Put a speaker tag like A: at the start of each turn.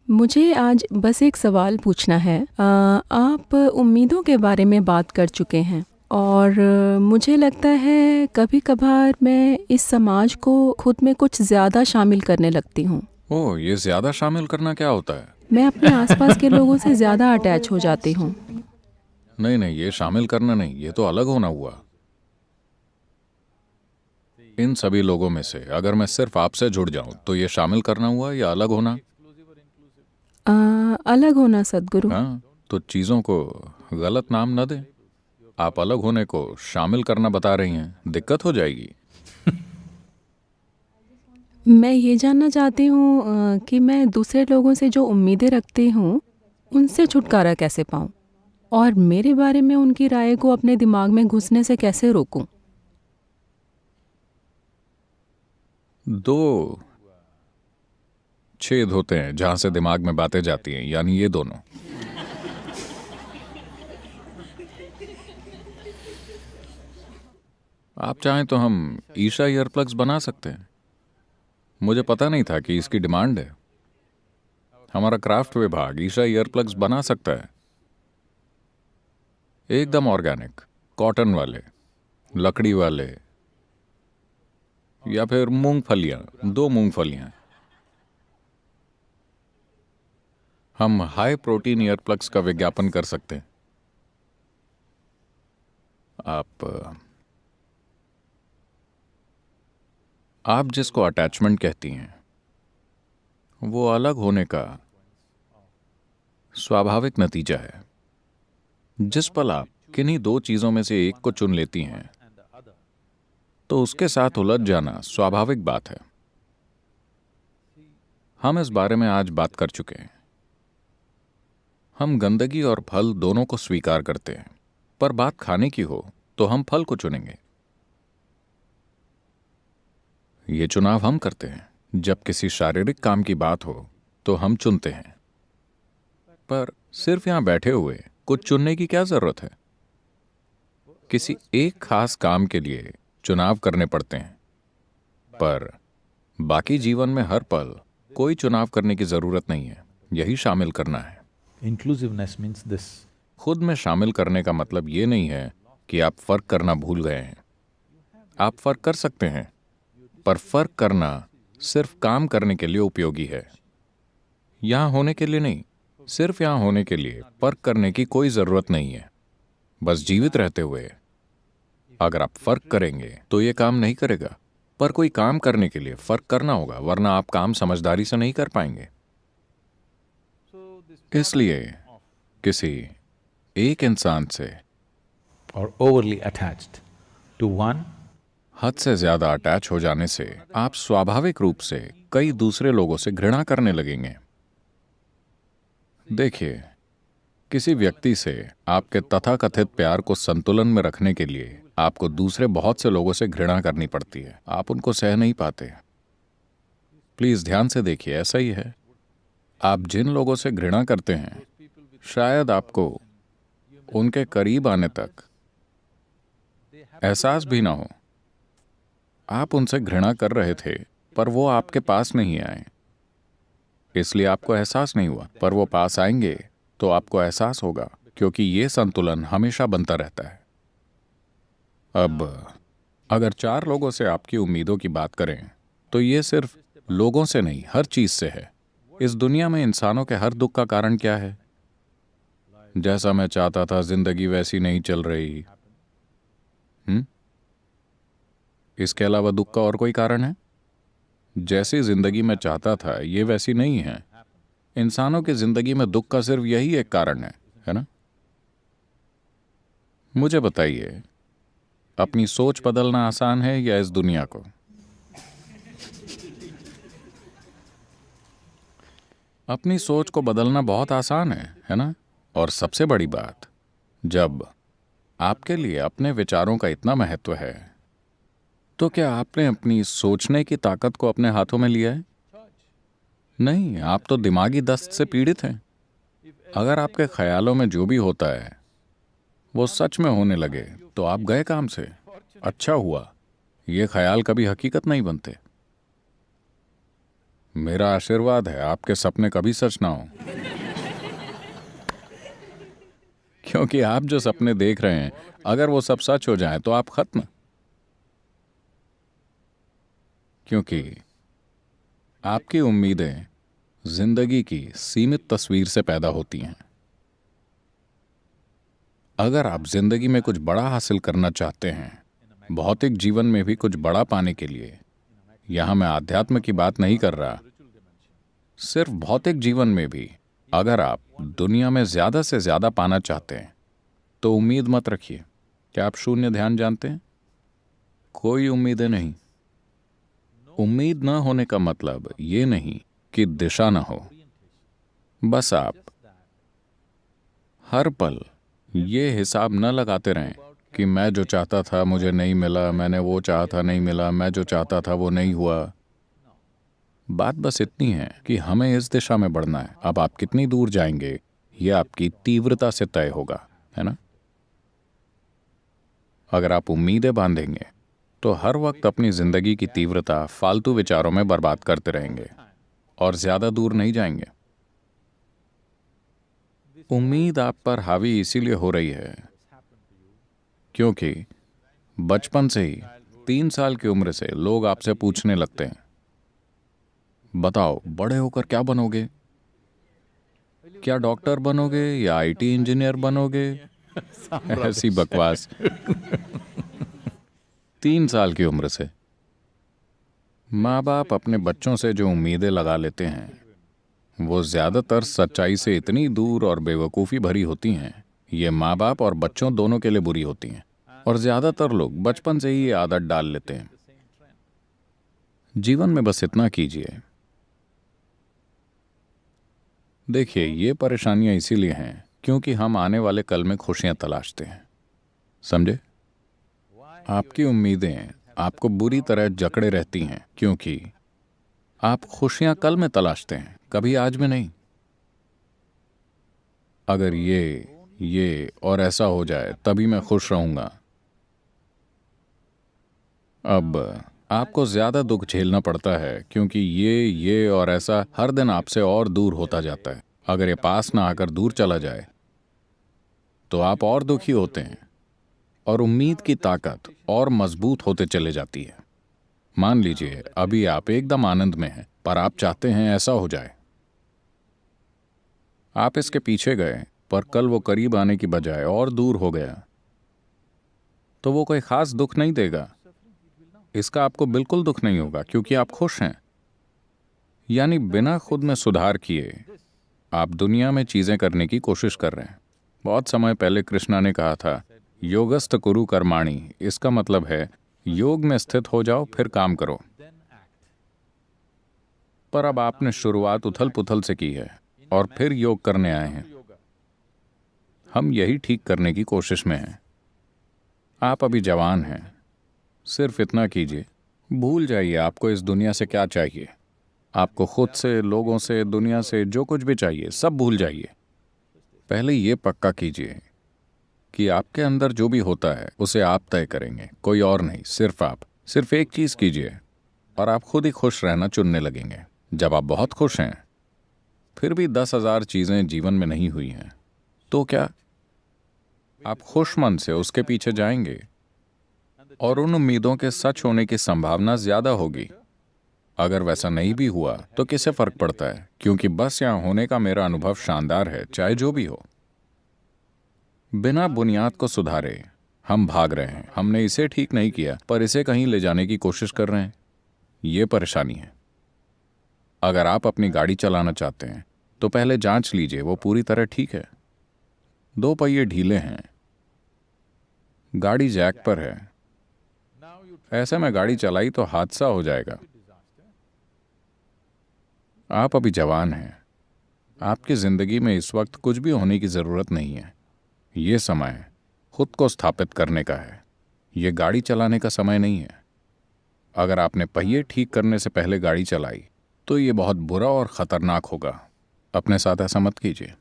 A: मुझे आज बस एक सवाल पूछना है। आप उम्मीदों के बारे में बात कर चुके हैं और मुझे लगता है कभी-कभार मैं इस समाज को खुद में कुछ ज़्यादा शामिल करने लगती हूँ।
B: ओह, ये ज्यादा शामिल करना क्या होता है?
A: मैं अपने आसपास के लोगों से ज़्यादा अटैच हो जाती हूँ।
B: नहीं नहीं, ये शामिल करना नहीं, ये तो अलग होना हुआ। इन सभी लोगों में से अगर मैं सिर्फ आपसे जुड़ जाऊं तो ये शामिल करना हुआ या अलग होना?
A: अ, अलग होना सद्गुरु।
B: हाँ, तो चीजों को गलत नाम न दें। आप अलग होने को शामिल करना बता रही हैं, दिक्कत हो जाएगी।
A: मैं ये जानना चाहती हूँ कि मैं दूसरे लोगों से जो उम्मीदें रखती हूँ, उनसे छुटकारा कैसे पाऊँ? और मेरे बारे में उनकी राय को अपने दिमाग में घुसने से कैसे रोकूँ?
B: दो छेद होते हैं जहां से दिमाग में बातें जाती हैं, यानी ये दोनों। आप चाहें तो हम ईशा ईयरप्लग्स बना सकते हैं। मुझे पता नहीं था कि इसकी डिमांड है। हमारा क्राफ्ट विभाग ईशा ईयरप्लग्स बना सकता है, एकदम ऑर्गेनिक, कॉटन वाले, लकड़ी वाले, या फिर मूंगफलियां, दो मूंगफलियां। हम हाई प्रोटीन ईयरप्लग्स का विज्ञापन कर सकते हैं। आप जिसको अटैचमेंट कहती हैं, वो अलग होने का स्वाभाविक नतीजा है। जिस पल आप किन्हीं दो चीजों में से एक को चुन लेती हैं, तो उसके साथ उलझ जाना स्वाभाविक बात है। हम इस बारे में आज बात कर चुके हैं। हम गंदगी और फल दोनों को स्वीकार करते हैं, पर बात खाने की हो तो हम फल को चुनेंगे। ये चुनाव हम करते हैं। जब किसी शारीरिक काम की बात हो तो हम चुनते हैं, पर सिर्फ यहां बैठे हुए कुछ चुनने की क्या जरूरत है? किसी एक खास काम के लिए चुनाव करने पड़ते हैं, पर बाकी जीवन में हर पल कोई चुनाव करने की जरूरत नहीं है। यही शामिल करना है।
C: Inclusiveness means this.
B: खुद में शामिल करने का मतलब ये नहीं है कि आप फर्क करना भूल गए हैं। आप फर्क कर सकते हैं, पर फर्क करना सिर्फ काम करने के लिए उपयोगी है, यहां होने के लिए नहीं। सिर्फ यहां होने के लिए फर्क करने की कोई जरूरत नहीं है। बस जीवित रहते हुए अगर आप फर्क करेंगे तो ये काम नहीं करेगा। पर कोई काम करने के लिए फर्क करना होगा, वरना आप काम समझदारी से नहीं कर पाएंगे। इसलिए किसी एक इंसान से
C: Or overly attached to one.
B: हद से ज्यादा अटैच हो जाने से आप स्वाभाविक रूप से कई दूसरे लोगों से घृणा करने लगेंगे। देखिए, किसी व्यक्ति से आपके तथाकथित प्यार को संतुलन में रखने के लिए आपको दूसरे बहुत से लोगों से घृणा करनी पड़ती है। आप उनको सह नहीं पाते। प्लीज ध्यान से देखिए, ऐसा ही है। आप जिन लोगों से घृणा करते हैं, शायद आपको उनके करीब आने तक एहसास भी ना हो। आप उनसे घृणा कर रहे थे, पर वो आपके पास नहीं आए, इसलिए आपको एहसास नहीं हुआ। पर वो पास आएंगे तो आपको एहसास होगा, क्योंकि ये संतुलन हमेशा बनता रहता है। अब अगर चार लोगों से आपकी उम्मीदों की बात करें, तो ये सिर्फ लोगों से नहीं, हर चीज से है। इस दुनिया में इंसानों के हर दुख का कारण क्या है? जैसा मैं चाहता था जिंदगी वैसी नहीं चल रही। इसके अलावा दुख का और कोई कारण है? जैसी जिंदगी में चाहता था ये वैसी नहीं है। इंसानों की जिंदगी में दुख का सिर्फ यही एक कारण है ना? मुझे बताइए, अपनी सोच बदलना आसान है या इस दुनिया को? अपनी सोच को बदलना बहुत आसान है ना? और सबसे बड़ी बात, जब आपके लिए अपने विचारों का इतना महत्व है, तो क्या आपने अपनी सोचने की ताकत को अपने हाथों में लिया है? नहीं, आप तो दिमागी दस्त से पीड़ित हैं। अगर आपके ख्यालों में जो भी होता है वो सच में होने लगे तो आप गए काम से। अच्छा हुआ, ये ख्याल कभी हकीकत नहीं बनते। मेरा आशीर्वाद है आपके सपने कभी सच ना हो, क्योंकि आप जो सपने देख रहे हैं अगर वो सब सच हो जाए तो आप खत्म। क्योंकि आपकी उम्मीदें जिंदगी की सीमित तस्वीर से पैदा होती हैं। अगर आप जिंदगी में कुछ बड़ा हासिल करना चाहते हैं, भौतिक जीवन में भी कुछ बड़ा पाने के लिए, यहां मैं आध्यात्म की बात नहीं कर रहा, सिर्फ भौतिक जीवन में भी अगर आप दुनिया में ज्यादा से ज्यादा पाना चाहते हैं तो उम्मीद मत रखिए। क्या आप शून्य ध्यान जानते हैं? कोई उम्मीदें नहीं। उम्मीद न होने का मतलब ये नहीं कि दिशा न हो, बस आप हर पल ये हिसाब न लगाते रहें कि मैं जो चाहता था मुझे नहीं मिला, मैंने वो चाहा था नहीं मिला, मैं जो चाहता था वो नहीं हुआ। बात बस इतनी है कि हमें इस दिशा में बढ़ना है। अब आप कितनी दूर जाएंगे ये आपकी तीव्रता से तय होगा, है ना? अगर आप उम्मीदें बांधेंगे तो हर वक्त अपनी जिंदगी की तीव्रता फालतू विचारों में बर्बाद करते रहेंगे और ज्यादा दूर नहीं जाएंगे। उम्मीद आप पर हावी इसीलिए हो रही है क्योंकि बचपन से ही 3 साल की उम्र से लोग आपसे पूछने लगते हैं, बताओ बड़े होकर क्या बनोगे? क्या डॉक्टर बनोगे या आईटी इंजीनियर बनोगे? ऐसी बकवास। 3 साल की उम्र से माँ बाप अपने बच्चों से जो उम्मीदें लगा लेते हैं वो ज्यादातर सच्चाई से इतनी दूर और बेवकूफ़ी भरी होती हैं, ये माँ बाप और बच्चों दोनों के लिए बुरी होती हैं और ज्यादातर लोग बचपन से ही ये आदत डाल लेते हैं। जीवन में बस इतना कीजिए। देखिए, ये परेशानियां इसीलिए हैं क्योंकि हम आने वाले कल में खुशियां तलाशते हैं, समझे? आपकी उम्मीदें आपको बुरी तरह जकड़े रहती हैं क्योंकि आप खुशियां कल में तलाशते हैं, कभी आज में नहीं। अगर ये और ऐसा हो जाए तभी मैं खुश रहूंगा। अब आपको ज्यादा दुख झेलना पड़ता है क्योंकि ये और ऐसा हर दिन आपसे और दूर होता जाता है। अगर ये पास ना आकर दूर चला जाए तो आप और दुखी होते हैं और उम्मीद की ताकत और मजबूत होते चले जाती है। मान लीजिए अभी आप एकदम आनंद में हैं पर आप चाहते हैं ऐसा हो जाए। आप इसके पीछे गए पर कल वो करीब आने की बजाय और दूर हो गया तो वो कोई खास दुख नहीं देगा। इसका आपको बिल्कुल दुख नहीं होगा क्योंकि आप खुश हैं। यानी बिना खुद में सुधार किए आप दुनिया में चीजें करने की कोशिश कर रहे हैं। बहुत समय पहले कृष्णा ने कहा था, योगस्थ कुरु कर्माणि। इसका मतलब है योग में स्थित हो जाओ फिर काम करो। पर अब आपने शुरुआत उथल पुथल से की है और फिर योग करने आए हैं। हम यही ठीक करने की कोशिश में हैं। आप अभी जवान हैं, सिर्फ इतना कीजिए, भूल जाइए आपको इस दुनिया से क्या चाहिए। आपको खुद से, लोगों से, दुनिया से जो कुछ भी चाहिए सब भूल जाइए। पहले ये पक्का कीजिए कि आपके अंदर जो भी होता है उसे आप तय करेंगे, कोई और नहीं, सिर्फ आप। सिर्फ एक चीज कीजिए और आप खुद ही खुश रहना चुनने लगेंगे। जब आप बहुत खुश हैं फिर भी 10,000 चीजें जीवन में नहीं हुई हैं तो क्या आप खुश मन से उसके पीछे जाएंगे और उन उम्मीदों के सच होने की संभावना ज्यादा होगी। अगर वैसा नहीं भी हुआ तो किसे फर्क पड़ता है, क्योंकि बस यहां होने का मेरा अनुभव शानदार है, चाहे जो भी हो। बिना बुनियाद को सुधारे हम भाग रहे हैं। हमने इसे ठीक नहीं किया पर इसे कहीं ले जाने की कोशिश कर रहे हैं। ये परेशानी है। अगर आप अपनी गाड़ी चलाना चाहते हैं तो पहले जांच लीजिए वो पूरी तरह ठीक है। 2 पहिए ढीले हैं, गाड़ी जैक पर है, ऐसे में गाड़ी चलाई तो हादसा हो जाएगा। आप अभी जवान हैं, आपकी जिंदगी में इस वक्त कुछ भी होने की जरूरत नहीं है। ये समय खुद को स्थापित करने का है, ये गाड़ी चलाने का समय नहीं है। अगर आपने पहिए ठीक करने से पहले गाड़ी चलाई तो ये बहुत बुरा और खतरनाक होगा। अपने साथ ऐसा मत कीजिए।